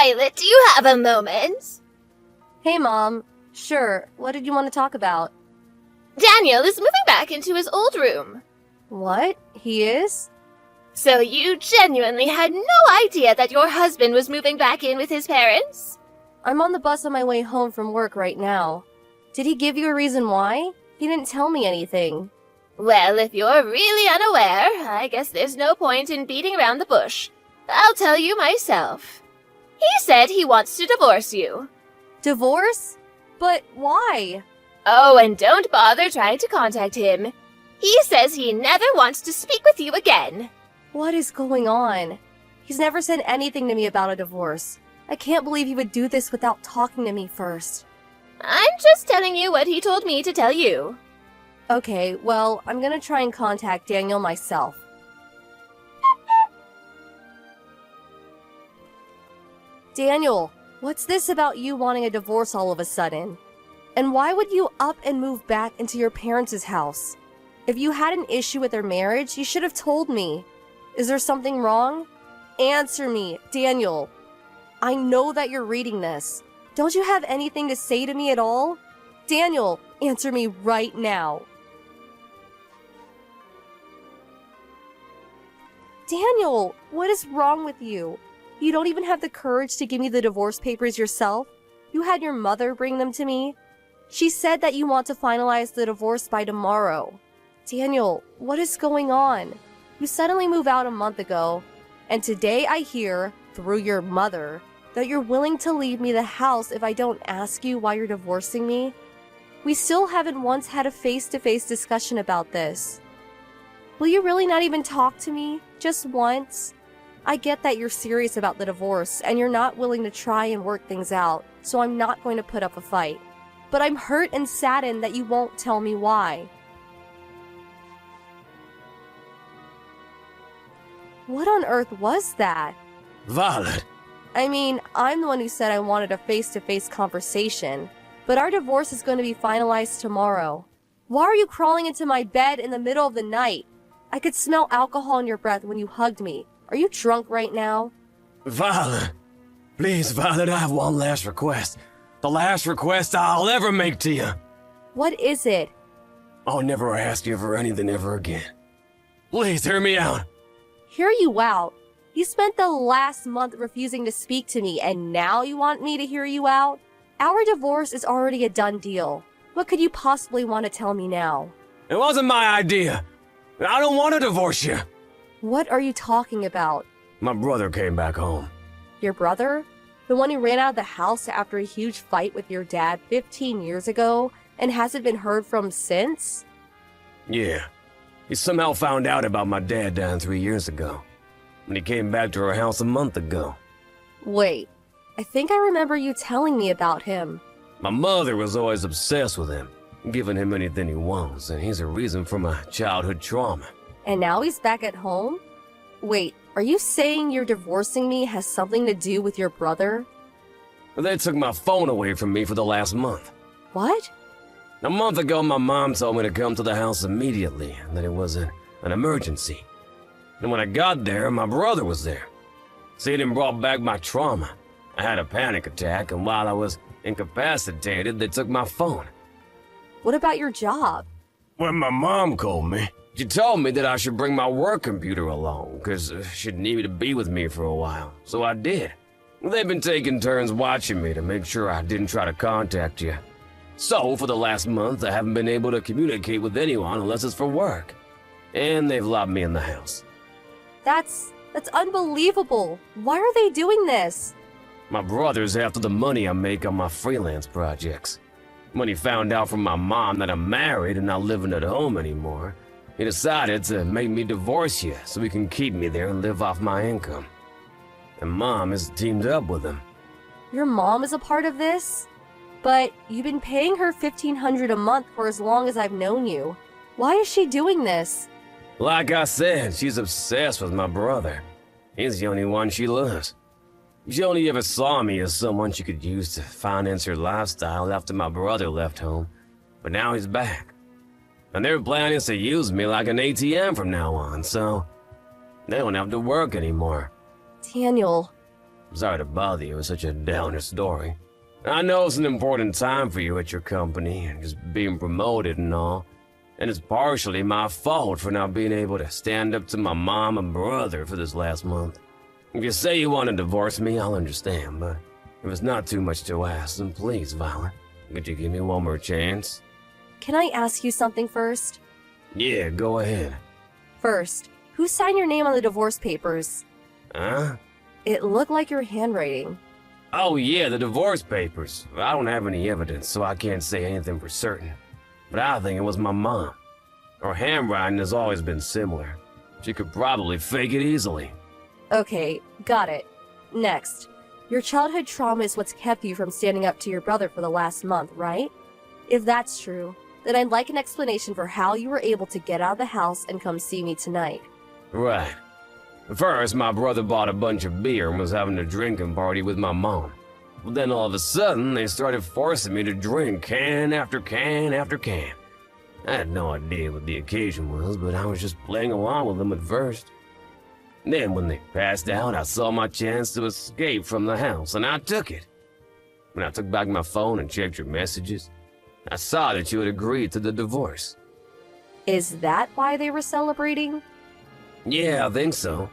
Violet, do you have a moment? Hey, Mom. Sure, what did you want to talk about? Daniel is moving back into his old room. What? He is? So you genuinely had no idea that your husband was moving back in with his parents? I'm on the bus on my way home from work right now. Did he give you a reason why? He didn't tell me anything. Well, if you're really unaware, I guess there's no point in beating around the bush. I'll tell you myself. He said he wants to divorce you. Divorce? But why? Oh, and don't bother trying to contact him. He says he never wants to speak with you again. What is going on? He's never said anything to me about a divorce. I can't believe he would do this without talking to me first. I'm just telling you what he told me to tell you. Okay, well, I'm gonna try and contact Daniel myself. Daniel, what's this about you wanting a divorce all of a sudden? And why would you up and move back into your parents' house? If you had an issue with their marriage, you should have told me. Is there something wrong? Answer me, Daniel. I know that you're reading this. Don't you have anything to say to me at all? Daniel, answer me right now. Daniel, what is wrong with you? You don't even have the courage to give me the divorce papers yourself? You had your mother bring them to me? She said that you want to finalize the divorce by tomorrow. Daniel, what is going on? You suddenly moved out a month ago, and today I hear, through your mother, that you're willing to leave me the house if I don't ask you why you're divorcing me? We still haven't once had a face-to-face discussion about this. Will you really not even talk to me? Just once? I get that you're serious about the divorce and you're not willing to try and work things out, so I'm not going to put up a fight. But I'm hurt and saddened that you won't tell me why. What on earth was that? Violet. I mean, I'm the one who said I wanted a face-to-face conversation, but our divorce is going to be finalized tomorrow. Why are you crawling into my bed in the middle of the night? I could smell alcohol in your breath when you hugged me. Are you drunk right now? Violet. Please, Violet, I have one last request. The last request I'll ever make to you. What is it? I'll never ask you for anything ever again. Please, hear me out. Hear you out? You spent the last month refusing to speak to me, and now you want me to hear you out? Our divorce is already a done deal. What could you possibly want to tell me now? It wasn't my idea. I don't want to divorce you. What are you talking about? My brother came back home. Your brother? The one who ran out of the house after a huge fight with your dad 15 years ago and hasn't been heard from since? Yeah. He somehow found out about my dad dying 3 years ago. And he came back to our house a month ago. Wait, I think I remember you telling me about him. My mother was always obsessed with him, giving him anything he wants, and he's a reason for my childhood trauma. And now he's back at home? Wait, are you saying you're divorcing me has something to do with your brother? They took my phone away from me for the last month. What? A month ago, my mom told me to come to the house immediately, and that it was an emergency. And when I got there, my brother was there. See, it brought back my trauma. I had a panic attack, and while I was incapacitated, they took my phone. What about your job? When my mom called me, she told me that I should bring my work computer along, because she'd need me to be with me for a while. So I did. They've been taking turns watching me to make sure I didn't try to contact you. So, for the last month, I haven't been able to communicate with anyone unless it's for work. And they've locked me in the house. That's unbelievable. Why are they doing this? My brother's after the money I make on my freelance projects. When he found out from my mom that I'm married and not living at home anymore, he decided to make me divorce you so he can keep me there and live off my income. And Mom has teamed up with him. Your mom is a part of this? But you've been paying her $1,500 a month for as long as I've known you. Why is she doing this? Like I said, she's obsessed with my brother. He's the only one she loves. She only ever saw me as someone she could use to finance her lifestyle after my brother left home. But now he's back. And their plan is to use me like an ATM from now on, so they don't have to work anymore. Daniel, Sorry to bother you with such a downer story. I know it's an important time for you at your company, and just being promoted and all. And it's partially my fault for not being able to stand up to my mom and brother for this last month. If you say you want to divorce me, I'll understand, but if it's not too much to ask, then please, Violet, could you give me one more chance? Can I ask you something first? Yeah, go ahead. First, who signed your name on the divorce papers? Huh? It looked like your handwriting. Oh yeah, the divorce papers. I don't have any evidence, so I can't say anything for certain. But I think it was my mom. Her handwriting has always been similar. She could probably fake it easily. Okay, got it. Next, your childhood trauma is what's kept you from standing up to your brother for the last month, right? If that's true, then I'd like an explanation for how you were able to get out of the house and come see me tonight. Right. First, my brother bought a bunch of beer and was having a drinking party with my mom. But then all of a sudden, they started forcing me to drink can after can after can. I had no idea what the occasion was, but I was just playing along with them at first. Then when they passed out, I saw my chance to escape from the house, and I took it. When I took back my phone and checked your messages, I saw that you had agreed to the divorce. Is that why they were celebrating? Yeah, I think so.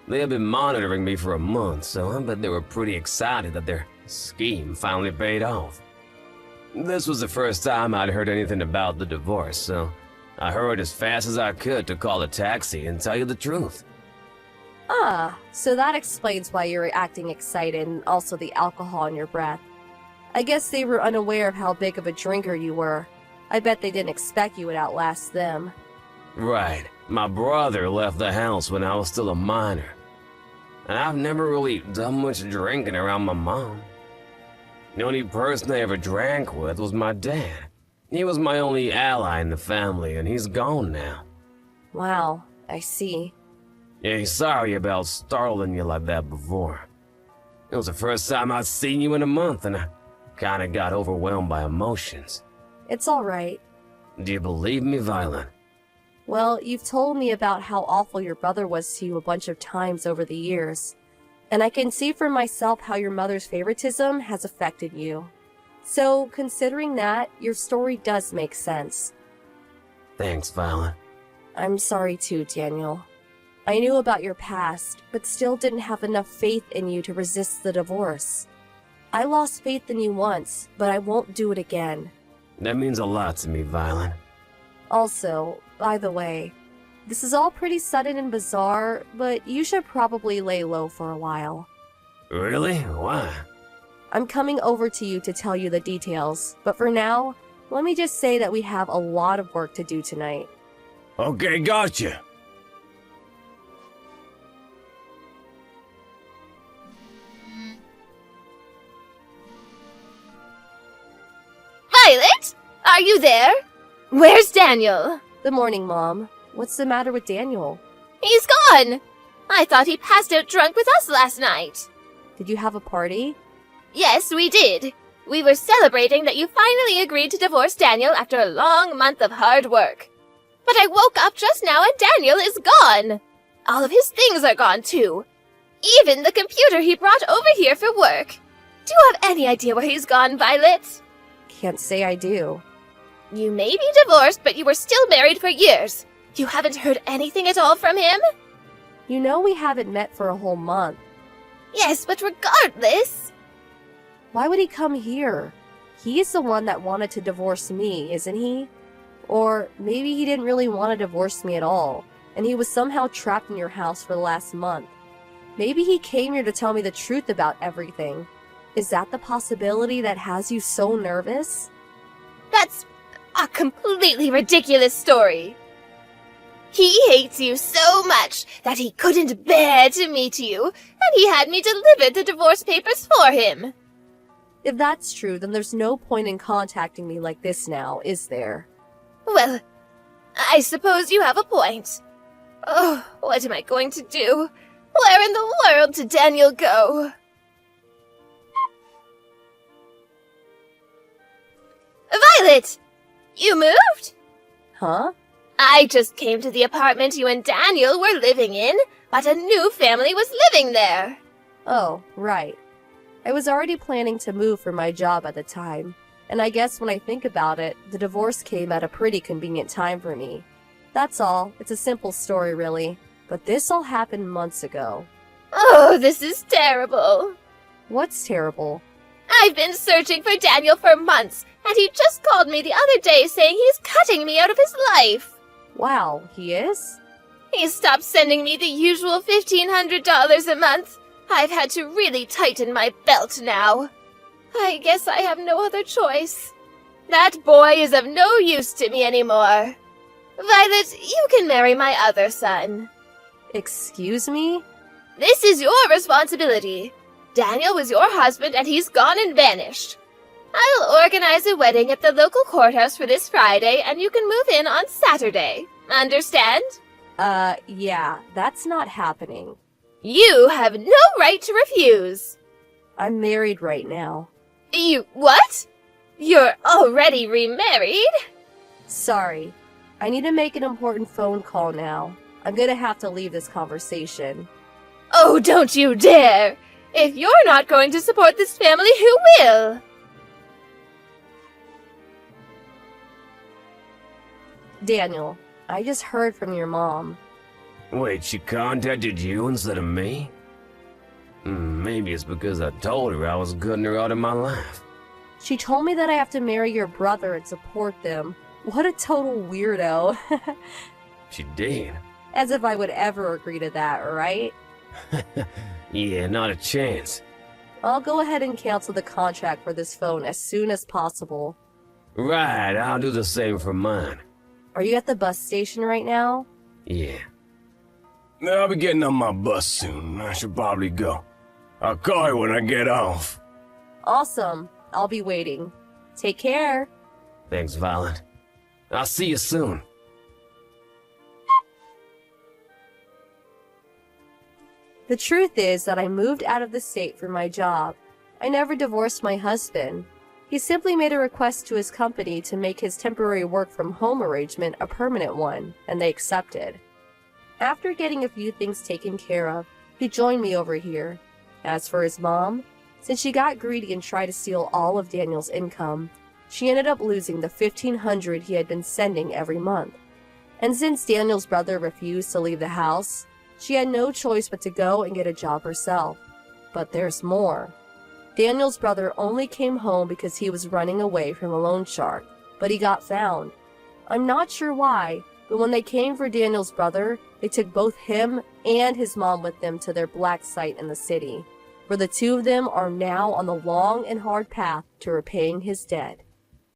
They had been monitoring me for a month, so I bet they were pretty excited that their scheme finally paid off. This was the first time I'd heard anything about the divorce, so I hurried as fast as I could to call a taxi and tell you the truth. Ah, so that explains why you were acting excited and also the alcohol in your breath. I guess they were unaware of how big of a drinker you were. I bet they didn't expect you would outlast them. Right. My brother left the house when I was still a minor. And I've never really done much drinking around my mom. The only person I ever drank with was my dad. He was my only ally in the family, and he's gone now. Wow, I see. Yeah, sorry about startling you like that before. It was the first time I'd seen you in a month, and I kinda got overwhelmed by emotions. It's alright. Do you believe me, Violet? Well, you've told me about how awful your brother was to you a bunch of times over the years. And I can see for myself how your mother's favoritism has affected you. So, considering that, your story does make sense. Thanks, Violet. I'm sorry too, Daniel. I knew about your past, but still didn't have enough faith in you to resist the divorce. I lost faith in you once, but I won't do it again. That means a lot to me, Violet. Also, by the way, this is all pretty sudden and bizarre, but you should probably lay low for a while. Really? Why? I'm coming over to you to tell you the details, but for now, let me just say that we have a lot of work to do tonight. Okay, gotcha. Violet? Are you there? Where's Daniel? Good morning, Mom. What's the matter with Daniel? He's gone! I thought he passed out drunk with us last night. Did you have a party? Yes, we did. We were celebrating that you finally agreed to divorce Daniel after a long month of hard work. But I woke up just now and Daniel is gone. All of his things are gone too. Even the computer he brought over here for work. Do you have any idea where he's gone, Violet? Can't say I do. You may be divorced, but you were still married for years. You haven't heard anything at all from him? You know we haven't met for a whole month. Yes, but regardless... Why would he come here? He's the one that wanted to divorce me, isn't he? Or maybe he didn't really want to divorce me at all, and he was somehow trapped in your house for the last month. Maybe he came here to tell me the truth about everything. Is that the possibility that has you so nervous? That's a completely ridiculous story. He hates you so much that he couldn't bear to meet you, and he had me deliver the divorce papers for him. If that's true, then there's no point in contacting me like this now, is there? Well, I suppose you have a point. Oh, what am I going to do? Where in the world did Daniel go? Violet! You moved? Huh? I just came to the apartment you and Daniel were living in, but a new family was living there. Oh, right. I was already planning to move for my job at the time, and I guess when I think about it, the divorce came at a pretty convenient time for me. That's all. It's a simple story, really. But this all happened months ago. Oh, this is terrible. What's terrible? I've been searching for Daniel for months, and he just called me the other day saying he's cutting me out of his life. Wow, he is? He stopped sending me the usual $1,500 a month. I've had to really tighten my belt now. I guess I have no other choice. That boy is of no use to me anymore. Violet, you can marry my other son. Excuse me? This is your responsibility. Daniel was your husband and he's gone and vanished. I'll organize a wedding at the local courthouse for this Friday and you can move in on Saturday. Understand? Yeah, that's not happening. You have no right to refuse. I'm married right now. You what? You're already remarried? Sorry. I need to make an important phone call now. I'm gonna have to leave this conversation. Oh, don't you dare! If you're not going to support this family, who will? Daniel, I just heard from your mom. Wait, she contacted you instead of me? Maybe it's because I told her I was gutting her out of my life. She told me that I have to marry your brother and support them. What a total weirdo. She did. As if I would ever agree to that, right? Yeah, not a chance. I'll go ahead and cancel the contract for this phone as soon as possible. Right, I'll do the same for mine. Are you at the bus station right now? Yeah. I'll be getting on my bus soon. I should probably go. I'll call you when I get off. Awesome. I'll be waiting. Take care. Thanks, Violet. I'll see you soon. The truth is that I moved out of the state for my job. I never divorced my husband. He simply made a request to his company to make his temporary work from home arrangement a permanent one, and they accepted. After getting a few things taken care of, he joined me over here. As for his mom, since she got greedy and tried to steal all of Daniel's income, she ended up losing the $1,500 he had been sending every month. And since Daniel's brother refused to leave the house, she had no choice but to go and get a job herself. But there's more. Daniel's brother only came home because he was running away from a loan shark, but he got found. I'm not sure why, but when they came for Daniel's brother, they took both him and his mom with them to their black site in the city, where the two of them are now on the long and hard path to repaying his debt.